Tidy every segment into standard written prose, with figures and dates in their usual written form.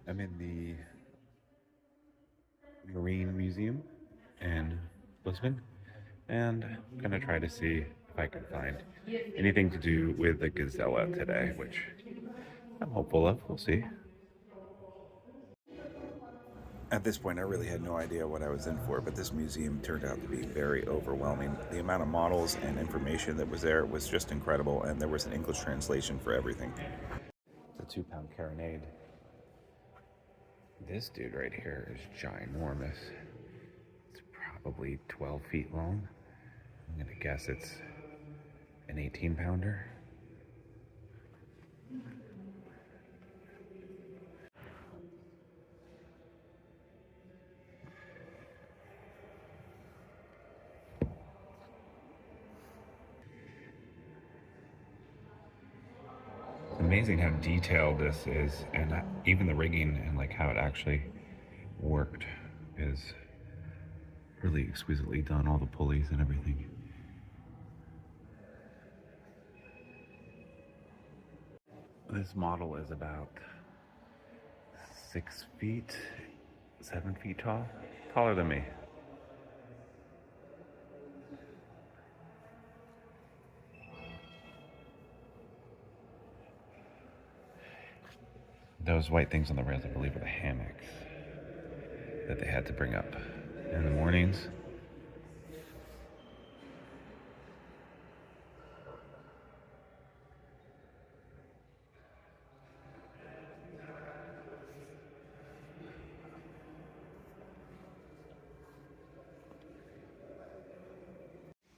I'm in the Marine Museum in Lisbon, and I'm gonna try to see if I can find anything to do with the Gazela today, which I'm hopeful of. We'll see. At this point, I really had no idea what I was in for, but this museum turned out to be very overwhelming. The amount of models and information that was there was just incredible, and there was an English translation for everything. It's a 2-pound carronade. This dude right here is ginormous. It's probably 12 feet long. I'm gonna guess it's an 18-pounder. It's amazing how detailed this is, and even the rigging and like how it actually worked is really exquisitely done, all the pulleys and everything. This model is about 6 feet, 7 feet tall, taller than me. Those white things on the rails, I believe, are the hammocks that they had to bring up in the mornings.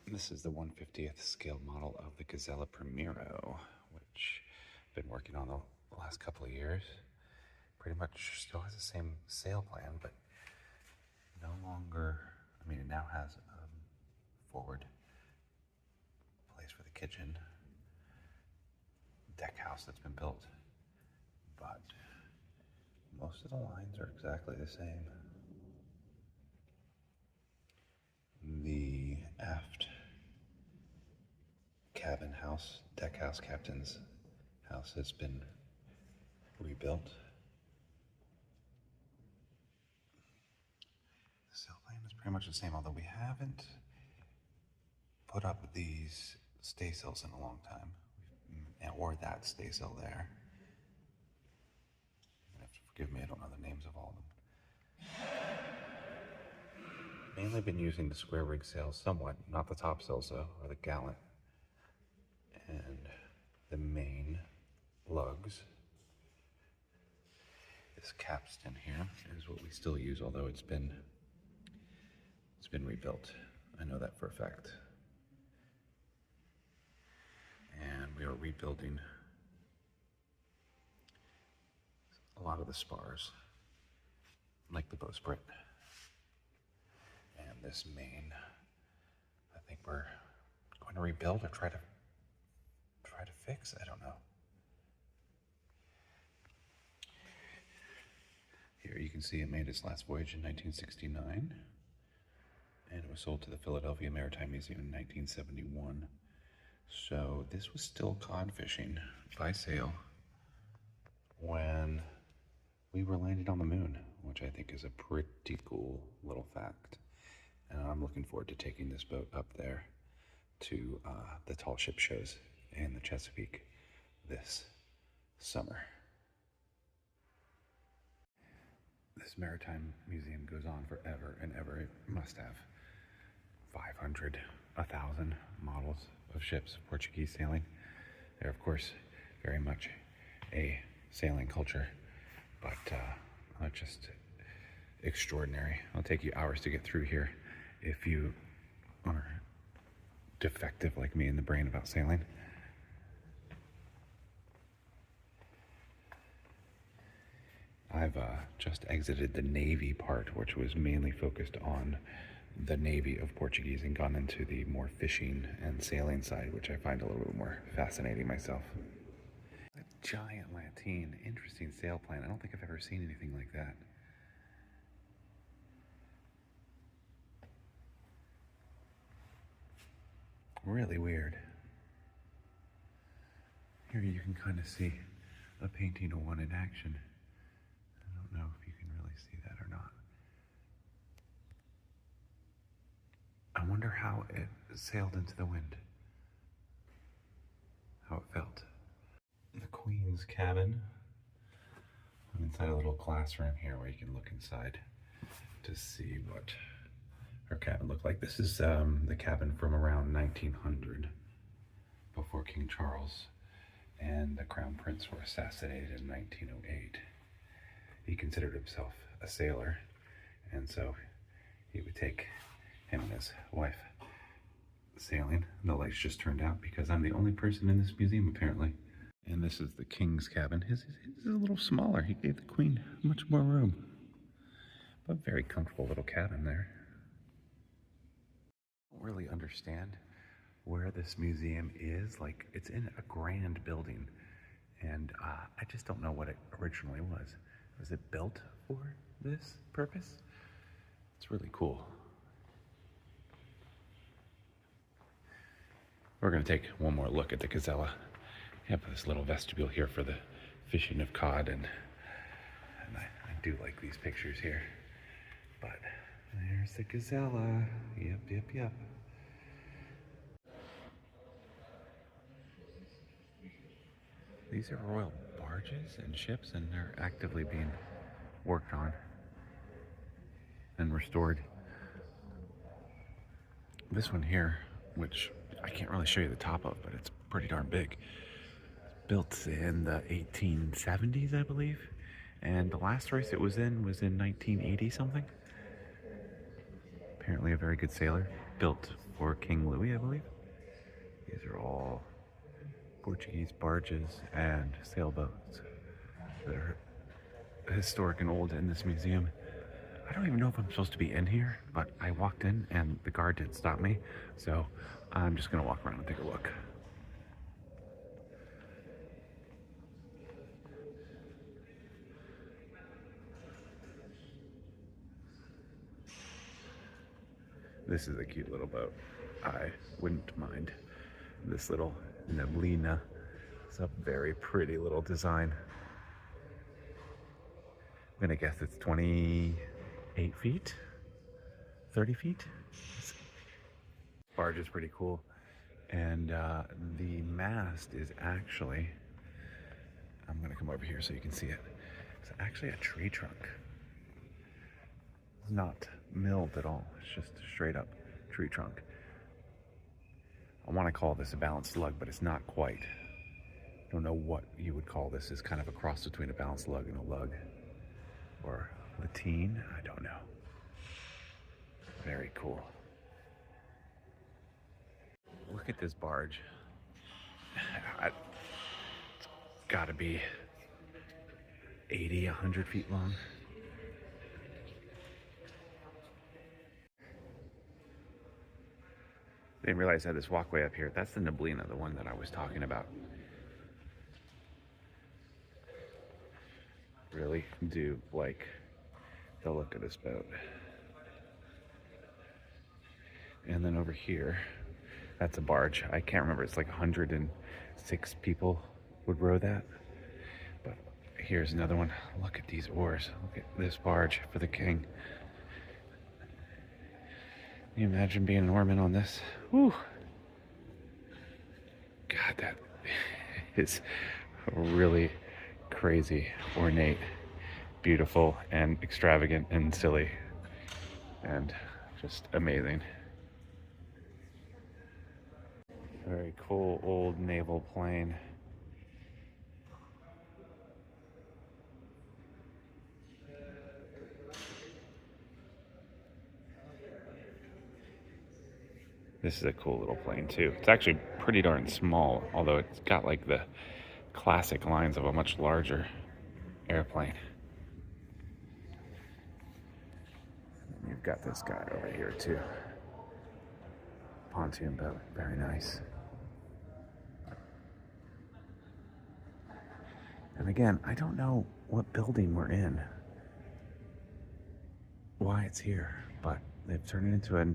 This is the 1/50th scale model of the Gazela Primero, which I've been working on the last couple of years. Pretty much still has the same sail plan, but no longer, I mean, it now has a forward place for the kitchen, deck house that's been built, but most of the lines are exactly the same. The aft cabin house, deck house captain's house has been rebuilt. The sail plane is pretty much the same, although we haven't put up these staysails in a long time, or that staysail there. You have to forgive me, I don't know the names of all of them. Mainly been using the square rig sails somewhat, not the top sails though, or the gallant. And the main lugs. This capstan here is what we still use, although it's been rebuilt. I know that for a fact. And we are rebuilding a lot of the spars, like the bowsprit. And this main, I think we're going to rebuild or try to fix. I don't know. Here you can see it made its last voyage in 1969, and it was sold to the Philadelphia Maritime Museum in 1971. So this was still cod fishing by sail when we were landed on the moon, which I think is a pretty cool little fact. And I'm looking forward to taking this boat up there to the tall ship shows in the Chesapeake this summer. This maritime museum goes on forever and ever. It must have 500, 1,000 models of ships, Portuguese sailing. They're, of course, very much a sailing culture, but just extraordinary. It'll take you hours to get through here if you are defective like me in the brain about sailing. I've just exited the Navy part, which was mainly focused on the Navy of Portuguese, and gone into the more fishing and sailing side, which I find a little bit more fascinating myself. A giant lateen, interesting sail plan. I don't think I've ever seen anything like that. Really weird. Here you can kind of see a painting of one in action. how it sailed into the wind, how it felt. The Queen's cabin. I'm inside a little classroom here where you can look inside to see what her cabin looked like. This is the cabin from around 1900, before King Charles and the Crown Prince were assassinated in 1908. He considered himself a sailor, and so he would take him and his wife sailing. The lights just turned out because I'm the only person in this museum apparently. And this is the King's cabin. His is a little smaller. He gave the Queen much more room. But very comfortable little cabin there. I don't really understand where this museum is. Like, it's in a grand building, and I just don't know what it originally was. Was it built for this purpose? It's really cool. We're gonna take one more look at the Gazela. We have this little vestibule here for the fishing of cod, and I do like these pictures here. But there's the Gazela. Yep. These are royal barges and ships, and they're actively being worked on and restored. This one here, which I can't really show you the top of, but it's pretty darn big. It's built in the 1870s, I believe. And the last race it was in 1980 something. Apparently a very good sailor. Built for King Louis, I believe. These are all Portuguese barges and sailboats that are historic and old in this museum. I don't even know if I'm supposed to be in here, but I walked in and the guard didn't stop me, so I'm just gonna walk around and take a look. This is a cute little boat. I wouldn't mind this little neblina. It's a very pretty little design. I'm gonna guess it's 28 feet, 30 feet. This barge is pretty cool. And the mast is actually, I'm gonna come over here so you can see it. It's actually a tree trunk. It's not milled at all. It's just a straight up tree trunk. I want to call this a balanced lug, but it's not quite. I don't know what you would call this. It's kind of a cross between a balanced lug and a lug. Or lateen, I don't know. Very cool. Look at this barge. It's gotta be 80, 100 feet long. Didn't realize I had this walkway up here. That's the neblina, the one that I was talking about. Really do like the look of this boat. And then over here, that's a barge. I can't remember, it's like 106 people would row that. But here's another one. Look at these oars. Look at this barge for the king. Can you imagine being an oarman on this? Whew. God, that is really crazy, ornate, beautiful, and extravagant, and silly, and just amazing. Very cool old naval plane. This is a cool little plane too. It's actually pretty darn small, although it's got like the classic lines of a much larger airplane. And you've got this guy over here too. Pontoon boat, very nice. And again, I don't know what building we're in, why it's here, but they've turned it into a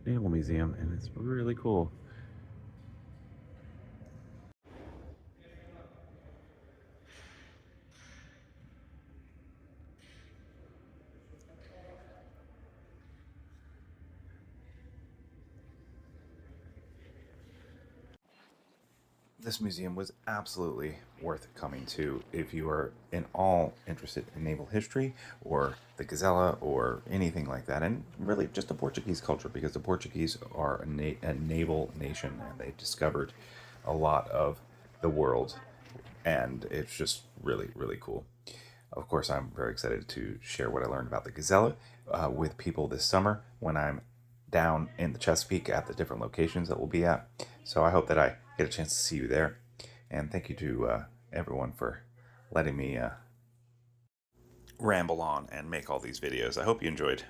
naval museum, and it's really cool. this museum was absolutely worth coming to if you are in all interested in naval history or the Gazela or anything like that, and really just the Portuguese culture, because the Portuguese are a naval nation and they discovered a lot of the world, and it's just really, really cool. Of course, I'm very excited to share what I learned about the Gazella with people this summer when I'm down in the Chesapeake at the different locations that we'll be at. So I hope that I get a chance to see you there. And thank you to everyone for letting me ramble on and make all these videos. I hope you enjoyed.